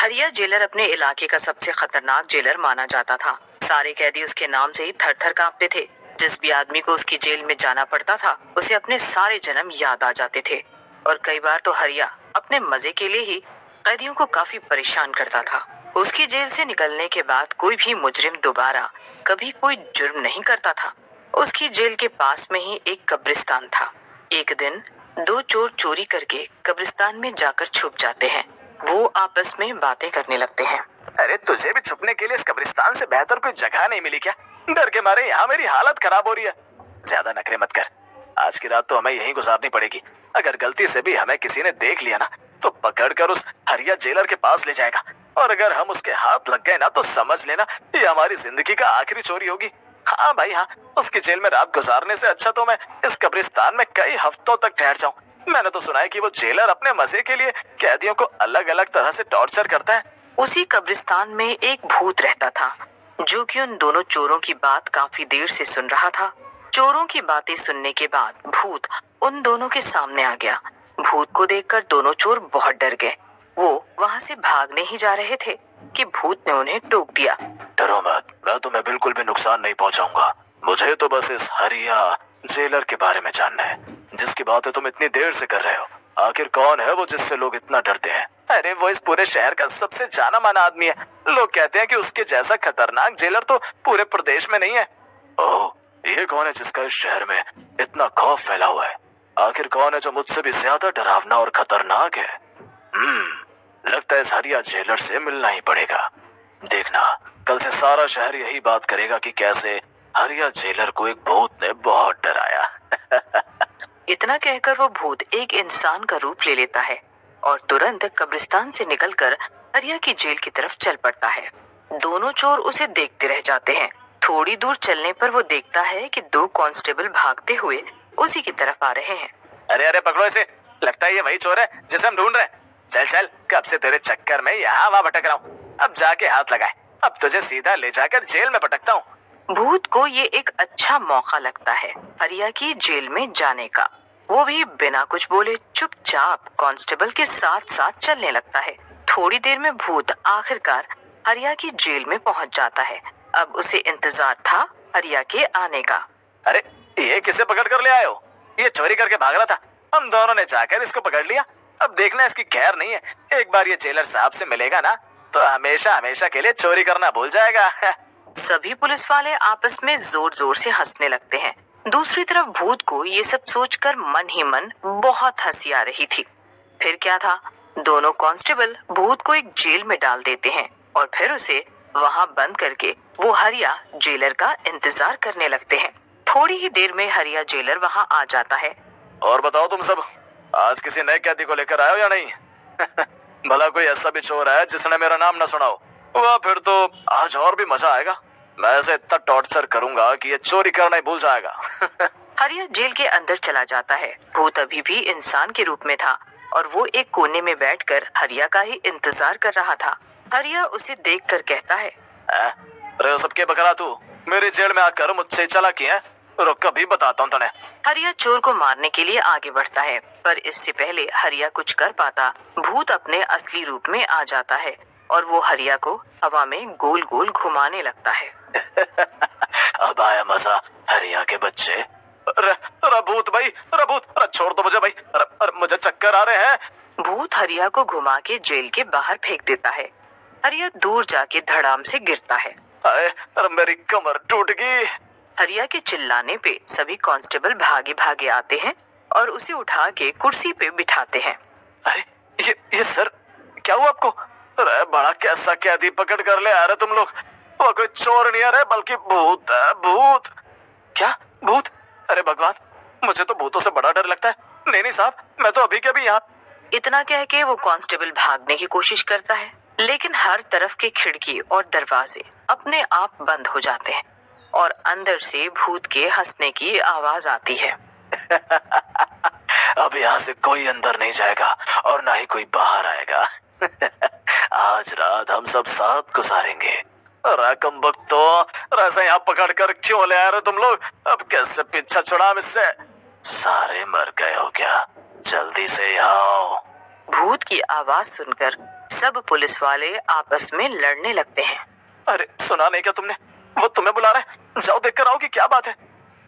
हरिया जेलर अपने इलाके का सबसे खतरनाक जेलर माना जाता था। सारे कैदी उसके नाम से ही थर थर कांपते थे। जिस भी आदमी को उसकी जेल में जाना पड़ता था, उसे अपने सारे जन्म याद आ जाते थे। और कई बार तो हरिया अपने मजे के लिए ही कैदियों को काफी परेशान करता था। उसकी जेल से निकलने के बाद कोई भी मुजरिम दोबारा कभी कोई जुर्म नहीं करता था। उसकी जेल के पास में ही एक कब्रिस्तान था। एक दिन दो चोर चोरी करके कब्रिस्तान में जाकर छुप जाते हैं। वो आपस में बातें करने लगते हैं। अरे तुझे भी छुपने के लिए इस कब्रिस्तान से बेहतर कोई जगह नहीं मिली क्या? डर के मारे यहाँ मेरी हालत खराब हो रही है। ज्यादा नखरे मत कर। आज की रात तो हमें यहीं गुजारनी पड़ेगी। अगर गलती से भी हमें किसी ने देख लिया ना, तो पकड़कर उस हरिया जेलर के पास ले जाएगा। और अगर हम उसके हाथ लग गए ना, तो समझ लेना ये हमारी जिंदगी का आखिरी चोरी होगी। हाँ भाई हाँ, उसकी जेल में रात गुजारने से अच्छा तो मैं इस कब्रिस्तान में कई हफ्तों तक ठहर जाऊं। मैंने तो सुना है कि वो जेलर अपने मजे के लिए कैदियों को अलग अलग तरह से टॉर्चर करता है। उसी कब्रिस्तान में एक भूत रहता था, जो कि उन दोनों चोरों की बात काफी देर से सुन रहा था। चोरों की बातें सुनने के बाद भूत उन दोनों के सामने आ गया। भूत को देखकर दोनों चोर बहुत डर गए। वो वहां से भागने ही जा रहे थे कि भूत ने उन्हें टोक दिया। डरो मत, मैं तुम्हें बिल्कुल भी नुकसान नहीं पहुंचाऊंगा। मुझे तो बस इस हरिया जेलर के बारे में जानना है, जिसकी बातें तुम इतनी देर से कर रहे हो। आखिर कौन है वो जिससे लोग इतना डरते हैं? अरे वो इस पूरे शहर का सबसे जाना माना आदमी है। लोग कहते हैं कि उसके जैसा खतरनाक जेलर तो पूरे प्रदेश में नहीं है। ओह, ये कौन है जिसका इस शहर में इतना खौफ फैला हुआ है? आखिर कौन है जो मुझसे भी ज्यादा डरावना और खतरनाक है? लगता है इस हरिया जेलर से मिलना ही पड़ेगा। देखना, कल से सारा शहर यही बात करेगा कि कैसे हरिया जेलर को एक भूत ने बहुत डराया। इतना कहकर वो भूत एक इंसान का रूप ले लेता है और तुरंत कब्रिस्तान से निकलकर हरिया की जेल की तरफ चल पड़ता है। दोनों चोर उसे देखते रह जाते हैं। थोड़ी दूर चलने पर वो देखता है कि दो कांस्टेबल भागते हुए उसी की तरफ आ रहे हैं। अरे अरे पकड़ो इसे, लगता है ये वही चोर है जिसे हम ढूंढ रहे हैं। चल चल, कब से तेरे चक्कर में यहाँ वहाँ भटक रहा हूँ। अब जाके हाथ लगाए, अब तुझे सीधा ले जाकर जेल में पटकता हूँ। भूत को ये एक अच्छा मौका लगता है हरिया की जेल में जाने का। वो भी बिना कुछ बोले चुपचाप कांस्टेबल के साथ साथ चलने लगता है। थोड़ी देर में भूत आखिरकार हरिया की जेल में पहुंच जाता है। अब उसे इंतजार था हरिया के आने का। अरे ये किसे पकड़ कर ले आए हो? ये चोरी करके भाग रहा था। हम दोनों ने जाकर इसको पकड़ लिया। अब देखना इसकी खैर नहीं है। एक बार ये जेलर साहब से मिलेगा ना, तो हमेशा हमेशा के लिए चोरी करना भूल जाएगा। सभी पुलिस वाले आपस में जोर जोर से हंसने लगते हैं। दूसरी तरफ भूत को ये सब सोचकर मन ही मन बहुत हंसी आ रही थी। फिर क्या था, दोनों कांस्टेबल भूत को एक जेल में डाल देते हैं और फिर उसे वहां बंद करके वो हरिया जेलर का इंतजार करने लगते हैं। थोड़ी ही देर में हरिया जेलर वहां आ जाता है। और बताओ तुम सब, आज किसी नए कैदी को लेकर आए हो या नहीं? भला कोई ऐसा भी चोर है जिसने मेरा नाम न सुना हो? वाह, फिर तो आज और भी मजा आएगा। मैं ऐसे इतना टॉर्चर करूंगा कि ये चोरी करना ही भूल जाएगा। हरिया जेल के अंदर चला जाता है। भूत अभी भी इंसान के रूप में था और वो एक कोने में बैठकर हरिया का ही इंतजार कर रहा था। हरिया उसे देखकर कहता है, अरे सबके बकरा तू मेरे जेल में आकर मुझसे चला किया? रुक, कभी बताता हूँ तुझे। हरिया चोर को मारने के लिए आगे बढ़ता है, पर इससे पहले हरिया कुछ कर पाता, भूत अपने असली रूप में आ जाता है और वो हरिया को हवा में गोल गोल घुमाने लगता है। अब आया मजा हरिया के बच्चे। अरे भूत भाई, अरे भूत, अरे छोड़ दो मुझे भाई, अरे मुझे चक्कर आ रहे हैं। भूत हरिया को घुमा के जेल के बाहर फेंक देता है। हरिया दूर जाके धड़ाम से गिरता है। अरे मेरी कमर टूट गई। हरिया के चिल्लाने पे सभी कांस्टेबल भागे भागे आते हैं और उसे उठा के कुर्सी पे बिठाते हैं। अरे ये सर, क्या हुआ आपको? अरे बड़ा कैसा कैदी पकड़ कर ले आ रहे तुम लोग? वो कोई चोर नहीं आ रहे, बल्कि भूत है, भूत। क्या भूत? अरे भगवान, मुझे तो भूतों से बड़ा डर लगता है। नहीं नहीं साहब, मैं तो अभी के अभी यहाँ। इतना कह के वो कांस्टेबल भागने की कोशिश करता है, लेकिन हर तरफ के खिड़की और दरवाजे अपने आप बंद हो जाते हैं और अंदर से भूत के हंसने की आवाज आती है। अब यहाँ से कोई अंदर नहीं जाएगा और ना ही कोई बाहर आएगा। आज रात हम सब साथ गुजारेंगे। रकम बख्तो, ऐसे यहाँ पकड़ कर क्यों ले आ रहे तुम लोग? अब कैसे पीछा छुड़ाम इससे? सारे मर गए हो क्या? जल्दी से यहाँ आओ। भूत की आवाज सुनकर सब पुलिस वाले आपस में लड़ने लगते हैं। अरे सुना नहीं क्या तुमने? वो तुम्हें बुला रहा है, जाओ देख कर आओ कि क्या बात है।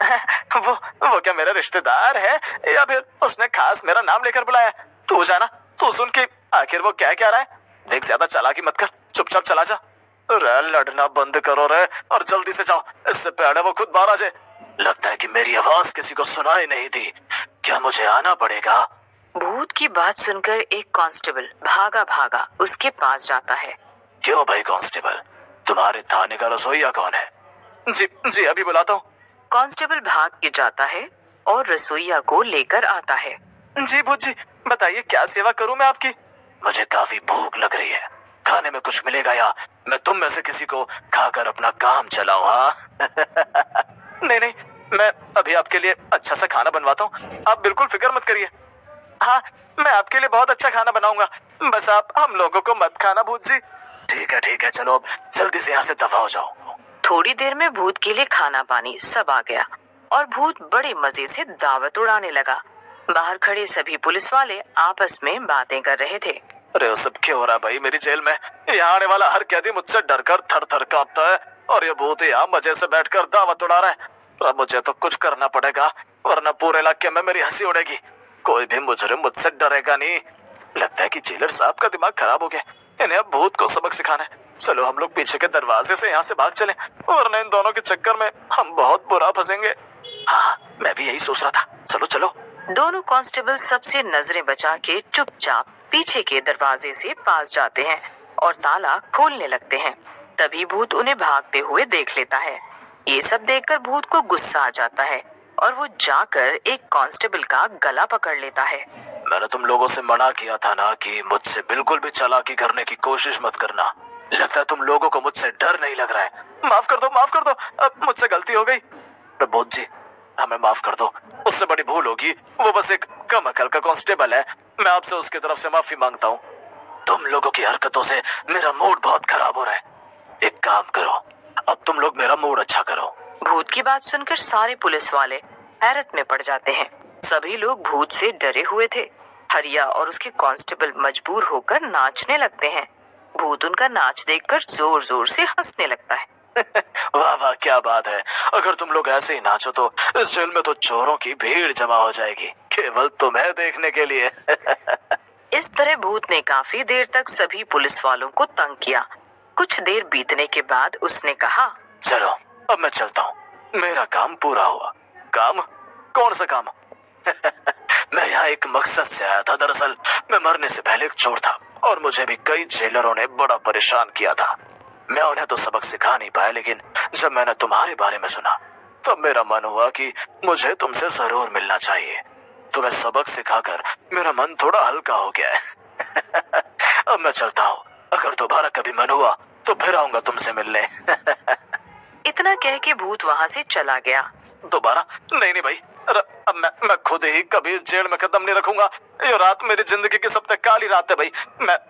वो क्या मेरा रिश्तेदार है या फिर उसने खास मेरा नाम लेकर बुलाया? तू जाना, तू सुन के आखिर वो क्या कह रहा है। देख ज्यादा चालाकी मत कर, चुपचाप चला जा। रे लड़ना बंद करो रे और जल्दी से जाओ, इससे पहले वो खुद बाहर आ जाए। लगता है कि मेरी आवाज किसी को सुनाई नहीं दी। क्या मुझे आना पड़ेगा? भूत की बात सुनकर एक कांस्टेबल भागा भागा उसके पास जाता है। क्यों भाई कांस्टेबल, तुम्हारे थाने का रसोइया कौन है? जी जी अभी बुलाता हूँ। कांस्टेबल भाग के जाता है और रसोइया को लेकर आता है। जी भूत जी, बताइए क्या सेवा करूं मैं आपकी? मुझे काफी भूख लग रही है, खाने में कुछ मिलेगा या मैं तुम में से किसी को खाकर अपना काम चलाऊं? हाँ? नहीं नहीं, मैं अभी आपके लिए अच्छा सा खाना बनवाता हूँ, आप बिल्कुल फिक्र मत करिए। हाँ, मैं आपके लिए बहुत अच्छा खाना बनाऊंगा, बस आप हम लोगों को मत खाना भूत जी। ठीक है, चलो अब जल्दी से यहाँ से दफा हो जाओ। थोड़ी देर में भूत के लिए खाना पानी सब आ गया और भूत बड़े मजे से दावत उड़ाने लगा। बाहर खड़े सभी पुलिस वाले आपस में बातें कर रहे थे। अरे वो सब क्यों हो रहा है भाई मेरी जेल में? यहाँ आने वाला हर कैदी मुझसे डरकर थर थर कांपता है और ये भूत यहाँ मजे से बैठकर दावत उड़ा रहा है। अब मुझे तो कुछ करना पड़ेगा वरना पूरे इलाके में मेरी हंसी उड़ेगी। कोई भी मुजरिम मुझसे डरेगा नहीं। लगता है कि जेलर साहब का दिमाग खराब हो गया, इन्हें अब भूत को सबक सिखाना है। चलो हम लोग पीछे के दरवाजे से यहाँ से भाग चलें, वरना इन दोनों के चक्कर में हम बहुत बुरा फंसेंगे। हाँ, मैं भी यही सोच रहा था। चलो चलो। दोनों कांस्टेबल सबसे नजरें बचा के चुपचाप पीछे के दरवाजे से पास जाते हैं और ताला खोलने लगते हैं। तभी भूत उन्हें भागते हुए देख लेता है। ये सब देखकर भूत को गुस्सा आ जाता है और वो जाकर एक कांस्टेबल का गला पकड़ लेता है। मैंने तुम लोगों से मना किया था ना कि मुझसे बिल्कुल भी चालाकी करने की कोशिश मत करना। लगता है तुम लोगों को मुझसे डर नहीं लग रहा है। माफ कर दो, अब मुझसे गलती हो गई। प्रबोध जी, हमें माफ कर दो, उससे बड़ी भूल होगी। वो बस एक कम अकल का कांस्टेबल है, मैं आपसे उसकी तरफ से माफी मांगता हूँ। तुम लोगों की हरकतों से मेरा मूड बहुत खराब हो रहा है। एक काम करो, अब तुम लोग मेरा मूड अच्छा करो। भूत की बात सुनकर सारे पुलिस वाले हैरत में पड़ जाते हैं। सभी लोग भूत से डरे हुए थे। हरिया और उसके कांस्टेबल मजबूर होकर नाचने लगते हैं। भूत उनका नाच देखकर जोर जोर से हंसने लगता है। वाह वाह, क्या बात है। अगर तुम लोग ऐसे ही नाचो तो इस जेल में तो चोरों की भीड़ जमा हो जाएगी, केवल तुम्हें देखने के लिए। इस तरह भूत ने काफी देर तक सभी पुलिस वालों को तंग किया। कुछ देर बीतने के बाद उसने कहा, चलो अब मैं चलता हूँ, मेरा काम पूरा हुआ। काम? कौन सा काम? मैं यहाँ एक मकसद से आया था। दरअसल मैं मरने से पहले एक चोर था और मुझे भी कई जेलरों ने बड़ा परेशान किया था। मैं उन्हें तो सबक सिखा नहीं पाया, लेकिन जब मैंने तुम्हारे बारे में सुना तब मेरा मन हुआ कि मुझे तुमसे जरूर मिलना चाहिए। तुम्हें सबक सिखाकर मेरा मन थोड़ा हल्का हो गया है। अब मैं चलता हूँ, अगर दोबारा कभी मन हुआ तो फिर आऊंगा तुमसे मिलने। इतना कह के भूत वहाँ से चला गया। दोबारा? नहीं भाई, अब मैं खुद ही कभी जेल में कदम नहीं रखूंगा। ये रात मेरी जिंदगी की सबसे काली रात है भाई।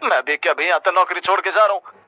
मैं भी क्या भी यहाँ नौकरी छोड़ के जा रहा हूँ।